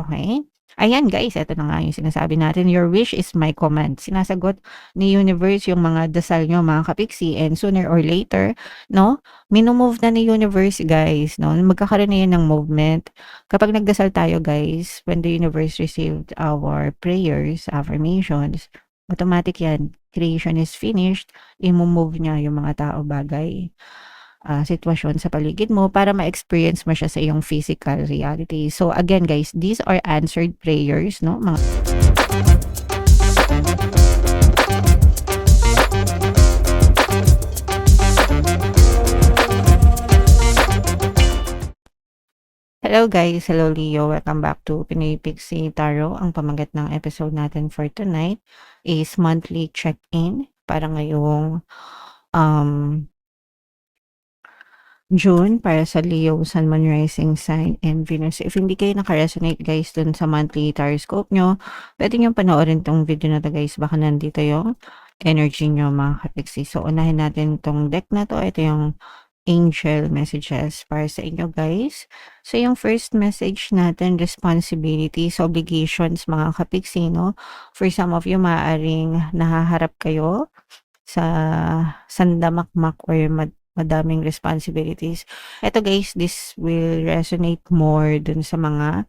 Okay? Ayan guys, eto na nga yung sinasabi natin, your wish is my command. Sinasagot ni universe yung mga dasal nyo mga kapiksi, and sooner or later, no, mino-move na ni universe guys, no, magkakaroon na yan ng movement. Kapag nagdasal tayo guys, when the universe received our prayers, affirmations, automatic yan, creation is finished, i-move niya yung mga tao, bagay, sitwasyon sa paligid mo para ma-experience mo siya sa iyong physical reality. So again guys, these are answered prayers, no? Hello guys, hello Leo, welcome back to Pinoy Pixie Tarot. Ang pamagat ng episode natin for tonight is monthly check-in para ngayong um, June para sa Leo, Sun, Moon, Rising Sign, and Venus. If hindi kayo naka-resonate guys dun sa monthly horoscope nyo, pwede nyo panoorin tong video na to guys. Baka nandito yung energy nyo mga kapiksi. So, unahin natin tong deck na to. Ito yung angel messages para sa inyo guys. So, yung first message natin, responsibilities, obligations mga kapiksi, no? For some of you, maaaring nahaharap kayo sa sandamakmak or madaming responsibilities. Ito guys, this will resonate more dun sa mga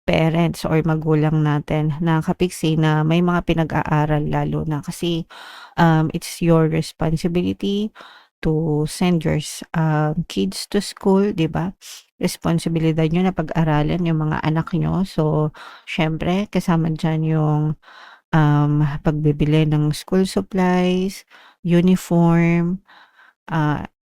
parents or magulang natin na kapiksi na may mga pinag-aaral, lalo na kasi it's your responsibility to send your kids to school, di ba? Responsibilidad nyo na pag-aralan yung mga anak nyo. So, syempre, kasama dyan yung pagbibili ng school supplies, uniform,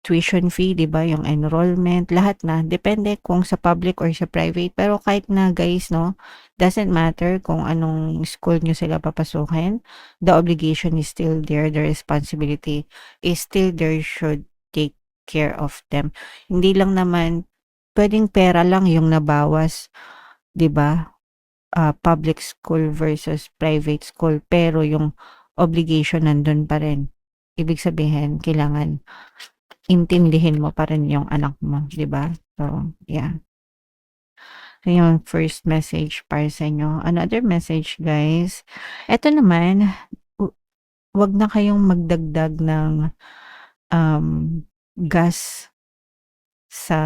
tuition fee, 'di ba, yung enrollment, lahat na. Depende kung sa public or sa private. Pero kahit na guys, no, doesn't matter kung anong school nyo sila papasukin, the obligation is still there, the responsibility is still there, should take care of them. Hindi lang naman, pwedeng pera lang yung nabawas, 'di ba? Public school versus private school, pero yung obligation nandun pa rin. Ibig sabihin, kailangan intindihin mo pa rin yung anak mo, 'di ba? So, yeah. So, yung first message para sa inyo. Another message, guys. Ito naman, wag na kayong magdagdag ng gas sa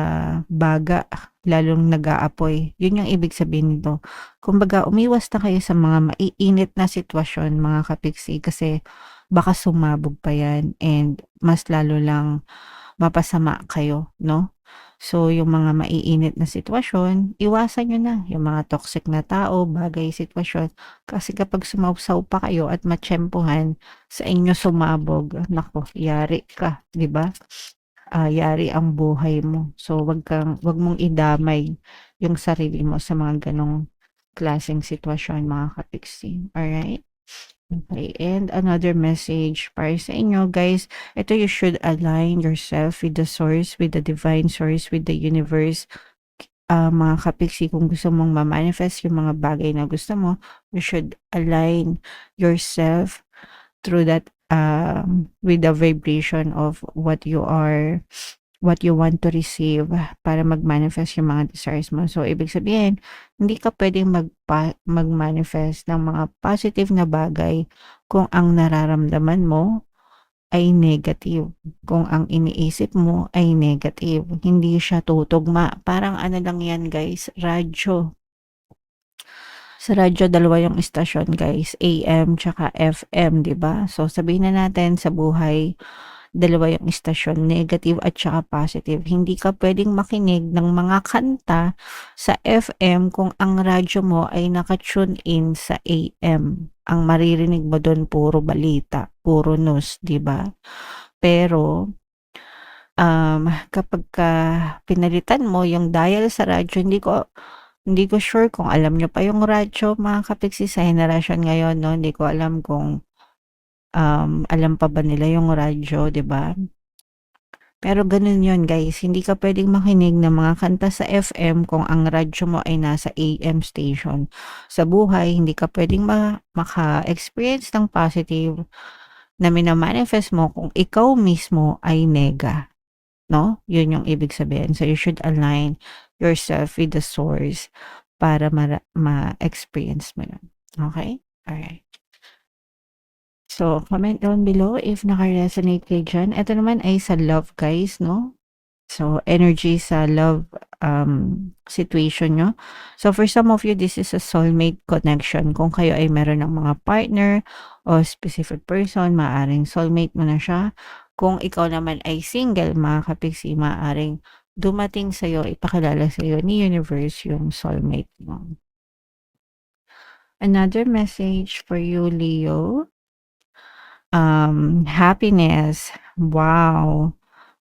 baga, lalong nag-aapoy. Yun yung ibig sabihin nito. Kumbaga, umiwas na kayo sa mga maiinit na sitwasyon, mga kapiksi, kasi baka sumabog pa yan and mas lalo lang mapasama kayo, no? So, yung mga maiinit na sitwasyon, iwasan nyo na. Yung mga toxic na tao, bagay, sitwasyon. Kasi kapag sumausaw pa kayo at matsyempohan sa inyo sumabog, nako, yari ka, di ba? Yari ang buhay mo. So, wag mong idamay yung sarili mo sa mga ganong klaseng sitwasyon, mga kapiksi. Alright? Okay, and another message para sa inyo, guys. Ito, you should align yourself with the source, with the divine source, with the universe. Mga kapiksi, kung gusto mong ma-manifest yung mga bagay na gusto mo, you should align yourself through that with the vibration of what you want to receive para mag-manifest yung mga desires mo. So, ibig sabihin, hindi ka pwedeng mag-manifest ng mga positive na bagay kung ang nararamdaman mo ay negative. Kung ang iniisip mo ay negative. Hindi siya tutugma. Parang ano lang yan guys, radyo. Sa radyo, dalawa yung istasyon guys, AM tsaka FM, 'di ba? So sabihin na natin sa buhay, dalawa yung istasyon, negative at tsaka positive. Hindi ka pwedeng makinig ng mga kanta sa FM kung ang radyo mo ay naka-tune in sa AM. Ang maririnig mo doon puro balita, puro news, 'di ba? Pero kapag pinalitan mo yung dial sa radyo, hindi ko sure kung alam nyo pa yung radyo, mga kapiksi, sa henerasyon ngayon, no? Hindi ko alam kung alam pa ba nila yung radyo, 'di ba? Pero ganun yun guys, hindi ka pwedeng makinig ng mga kanta sa FM kung ang radyo mo ay nasa AM station. Sa buhay, hindi ka pwedeng maka-experience ng positive na minamanifest mo kung ikaw mismo ay nega. No? Yun yung ibig sabihin. So, you should align yourself with the source. para ma-experience mo yun. Okay? Alright. So, comment down below if naka-resonate kayo dyan. Ito naman ay sa love guys, no? So, energy sa love situation nyo. So, for some of you, this is a soulmate connection. Kung kayo ay meron ng mga partner o specific person, maaaring soulmate mo na siya. Kung ikaw naman ay single, mga kapiksi, maaaring dumating sa'yo, ipakilala sa'yo ni universe yung soulmate mo. Another message for you, Leo. Happiness. Wow.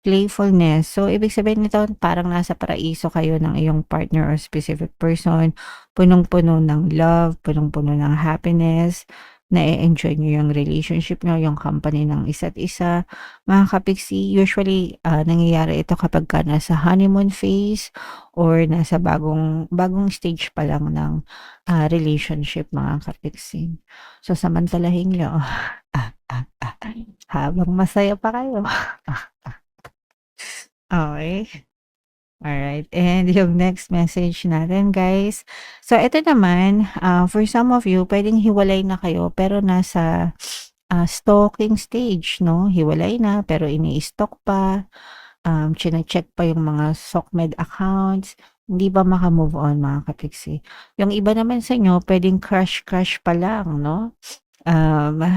Playfulness. So, ibig sabihin nito, parang nasa paraiso kayo ng iyong partner or specific person. Punong-puno ng love, punong-puno ng happiness. Na-enjoy nyo yung relationship nyo, yung company ng isa't isa. Mga kapiksi, usually, nangyayari ito kapag ka nasa honeymoon phase or nasa bagong stage pa lang ng relationship, mga kapiksi. So, samantalahin nyo. Habang masaya pa kayo. Okay. Alright, and yung next message natin guys. So ito naman, for some of you, pwedeng hiwalay na kayo pero nasa stalking stage, no? Hiwalay na pero ini-stalk pa, chine-check pa yung mga SOCMED accounts, hindi ba maka-move on mga kapiksi? Yung iba naman sa inyo, pwedeng crush pa lang, no?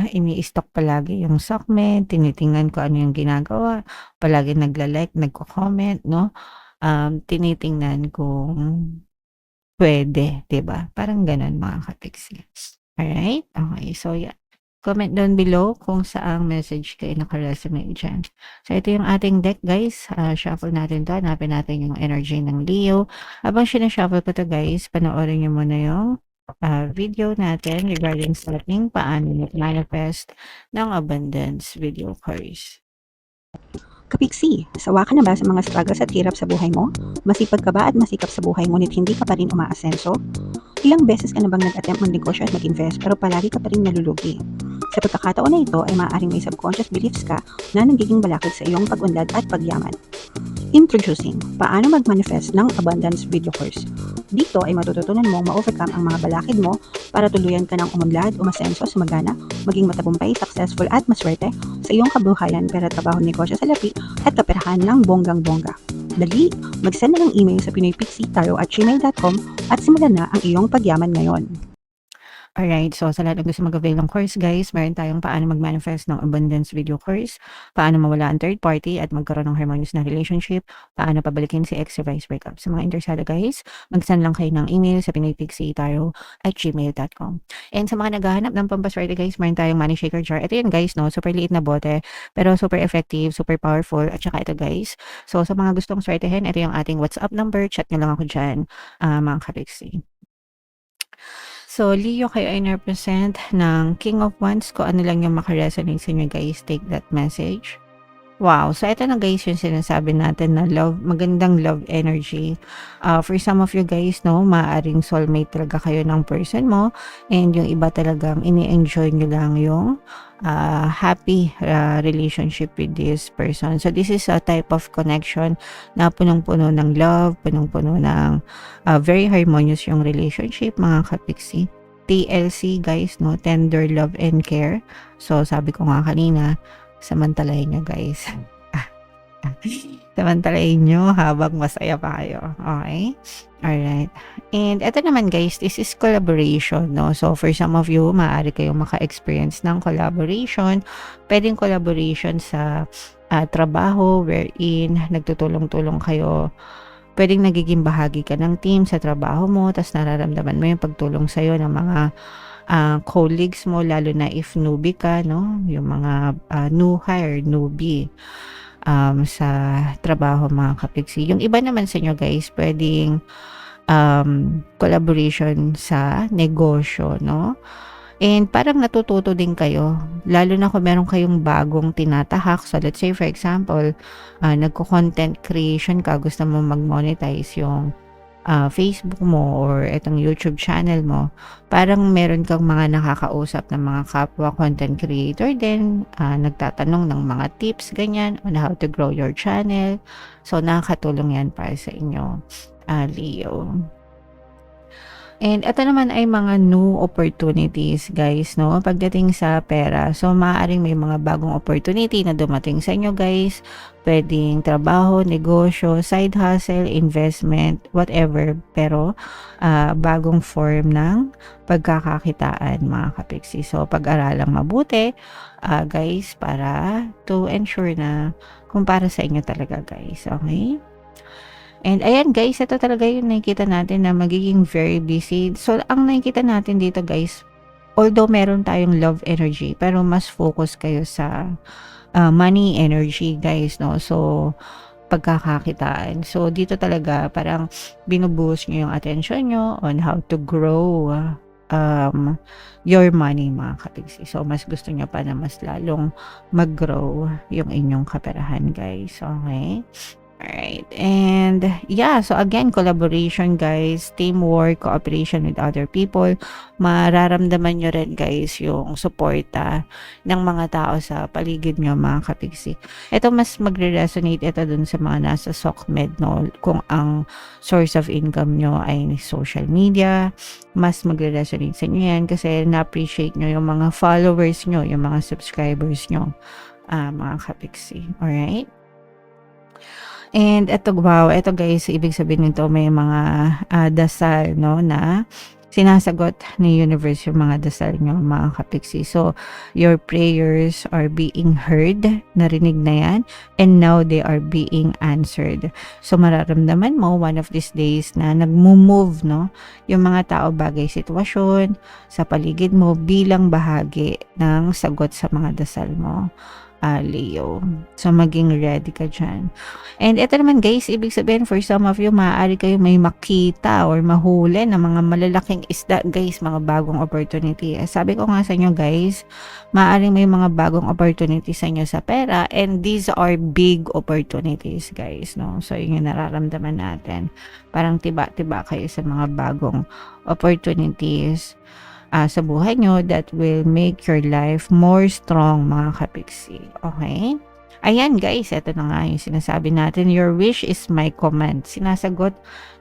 Ini-stalk palagi yung SOCMED, tinitingnan ko ano yung ginagawa, palagi nagla-like, nagko-comment, no? Tinitingnan kung pwede, 'di ba? Parang gano'n mga kapiksi. Alright? Okay, so yeah. Comment down below kung saang message kayo naka-resonate diyan. So ito yung ating deck guys, shuffle natin 'to, hanapin natin yung energy ng Leo. Habang sina-shuffle ko 'to guys, panoorin niyo muna yung video natin regarding sa ating paano manifest ng abundance video course. Kapiksi, sawa ka na ba sa mga struggles at hirap sa buhay mo? Masipag ka ba at masikap sa buhay ngunit hindi ka pa rin umaasenso? Ilang beses ka na bang nag-attempt mag-negosyo at mag-invest pero palagi ka pa rin nalulugi? Sa pagkakataon na ito ay maaaring may subconscious beliefs ka na nagiging balakid sa iyong pag-unlad at pagyaman. Introducing, paano mag-manifest ng abundance video course. Dito ay matututunan mong ma-overcome ang mga balakid mo para tuluyan ka ng umunlad, umasenso, sumagana, maging matagumpay, successful at maswerte sa iyong kabuhayan, pera, trabaho, negosyo sa lapi at kaperahan ng bonggang-bongga. Dali, mag-send na ng email sa pinoypixie@gmail.com at simulan na ang iyong pagyaman ngayon. Alright, so sa lahat ng gusto mag-avail ng course guys, meron tayong paano mag-manifest ng abundance video course, paano mawala ang third party at magkaroon ng harmonious na relationship, paano pabalikin si ex vice breakup. Sa mga interesado guys, mag-send lang kayo ng email sa pinoypixie@gmail.com. And sa mga naghahanap ng pampaswerte guys, meron tayong money shaker jar. Ito yun guys, no? Super liit na bote, pero super effective, super powerful. At saka ito guys, so sa mga gustong swertehin, ito yung ating WhatsApp number, chat nyo lang ako dyan, mga kapiksi. So, Leo, kayo ay na-represent ng King of Wands. Kung ano lang yung makaresonate sa inyo, guys, take that message. Wow. So, ito na guys yung sinasabi natin na love, magandang love energy. For some of you guys, no, maaaring soulmate talaga kayo ng person mo. And yung iba talagang ini-enjoy nyo lang yung happy relationship with this person. So, this is a type of connection na punong-puno ng love, punong-puno ng very harmonious yung relationship, mga kapiksi. TLC guys, no, tender love and care. So, sabi ko nga kanina, samantalahin nyo guys. Samantalahin nyo habang masaya pa kayo. Okay? Alright. And ito naman guys, this is collaboration, no? So, for some of you, maaari kayong maka-experience ng collaboration. Pwedeng collaboration sa trabaho wherein nagtutulong-tulong kayo. Pwedeng nagiging bahagi ka ng team sa trabaho mo, tapos nararamdaman mo yung pagtulong sa'yo ng mga colleagues mo, lalo na if newbie ka, no? Yung mga new hire, newbie sa trabaho, mga kapiksi. Yung iba naman sa inyo guys, pwedeng collaboration sa negosyo, no? And parang natututo din kayo, lalo na kung meron kayong bagong tinatahak. So let's say for example, nagko-content creation ka, gusto mo mag-monetize yung Facebook mo or itong YouTube channel mo, parang meron kang mga nakakausap ng mga kapwa content creator din, nagtatanong ng mga tips ganyan on how to grow your channel. So nakakatulong yan para sa inyo, Leo. And ito naman ay mga new opportunities guys, no? Pagdating sa pera. So, maaaring may mga bagong opportunity na dumating sa inyo guys. Pwedeng trabaho, negosyo, side hustle, investment, whatever. Pero, bagong form ng pagkakakitaan mga kapiksi. So, pag-aralang mabuti guys para to ensure na kung para sa inyo talaga guys. Okay? And ayan guys, ito talaga yung nakikita natin na magiging very busy. So, ang nakikita natin dito guys, although meron tayong love energy, pero mas focus kayo sa money energy guys, no? So, pagkakakitaan. So, dito talaga parang binubuhos nyo yung attention nyo on how to grow your money mga kapigsi. So, mas gusto nyo pa na mas lalong mag-grow yung inyong kaperahan guys. Okay? Alright, and yeah, so again, collaboration guys, teamwork, cooperation with other people, mararamdaman nyo rin guys yung suporta ng mga tao sa paligid nyo mga kapigsi. Ito mas magre-resonate ito dun sa mga nasa SOCMED, no? Kung ang source of income nyo ay social media, mas magre-resonate sa inyo yan kasi na-appreciate nyo yung mga followers nyo, yung mga subscribers nyo, mga kapigsi. Alright? And eto, wow, eto guys, ibig sabihin nito may mga dasal, no, na sinasagot ni universe yung mga dasal nyo, mga kapiksi. So, your prayers are being heard, narinig na yan, and now they are being answered. So, mararamdaman mo one of these days na nagmo-move, no, yung mga tao, bagay, sitwasyon sa paligid mo bilang bahagi ng sagot sa mga dasal mo. Leo. So, maging ready ka dyan. And ito naman guys, ibig sabihin for some of you, maaari kayo may makita or mahuli ng mga malalaking isda guys, mga bagong opportunity. Sabi ko nga sa inyo guys, maaaring may mga bagong opportunity sa inyo sa pera and these are big opportunities guys, no? So, yun yung nararamdaman natin. Parang tiba-tiba kayo sa mga bagong opportunities sa buhay nyo that will make your life more strong mga kapiksi. Okay? Ayan guys, ito na nga yung sinasabi natin. Your wish is my command. Sinasagot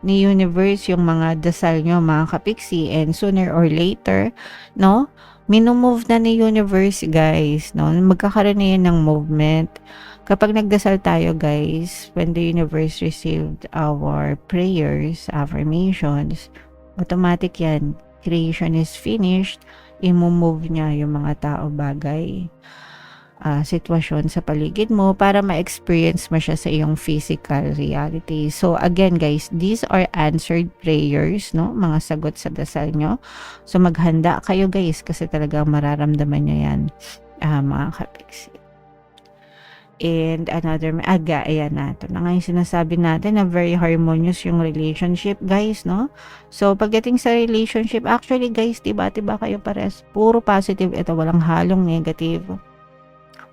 ni universe yung mga dasal nyo mga kapiksi and sooner or later, no? Minumove na ni universe guys, no? Magkakaroon na yan ng movement. Kapag nagdasal tayo guys, when the universe received our prayers, affirmations, automatic yan. Creation is finished, i-move niya yung mga tao, bagay, sitwasyon sa paligid mo para ma-experience mo siya sa iyong physical reality. So again guys, these are answered prayers, no? Mga sagot sa dasal nyo. So maghanda kayo guys kasi talagang mararamdaman nyo yan, mga kapiksi. And another, ayan na. Ito na nga yung sinasabi natin na very harmonious yung relationship, guys, no? So, pagdating sa relationship, actually, guys, tiba-tiba kayo pares. Puro positive. Ito, walang halong negative.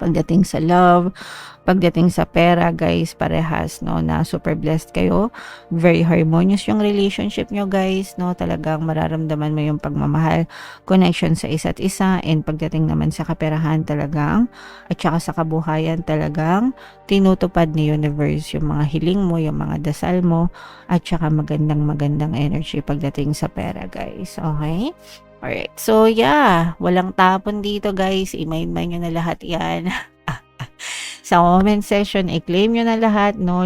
Pagdating sa love, pagdating sa pera, guys, parehas, no, na super blessed kayo. Very harmonious yung relationship nyo, guys, no, talagang mararamdaman mo yung pagmamahal, connection sa isa't isa, and pagdating naman sa kaperahan talagang, at saka sa kabuhayan talagang, tinutupad ni universe yung mga hiling mo, yung mga dasal mo, at saka magandang energy pagdating sa pera, guys, okay? Alright, so yeah, walang tapon dito guys, i-mind nyo na lahat yan. Sa comment section, i-claim nyo na lahat, no,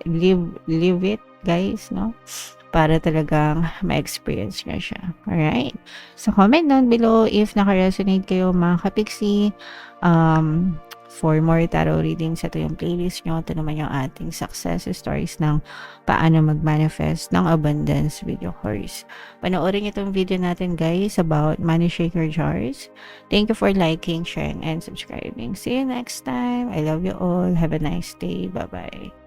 leave it guys, no, para talagang ma-experience nyo siya. Alright, so comment down below if naka-resonate kayo mga kapiksi. For more tarot readings, ito yung playlist nyo. Ito naman yung ating success stories ng paano mag-manifest ng abundance video course. Panoorin nyo itong video natin guys about money shaker jars. Thank you for liking, sharing, and subscribing. See you next time. I love you all. Have a nice day. Bye-bye.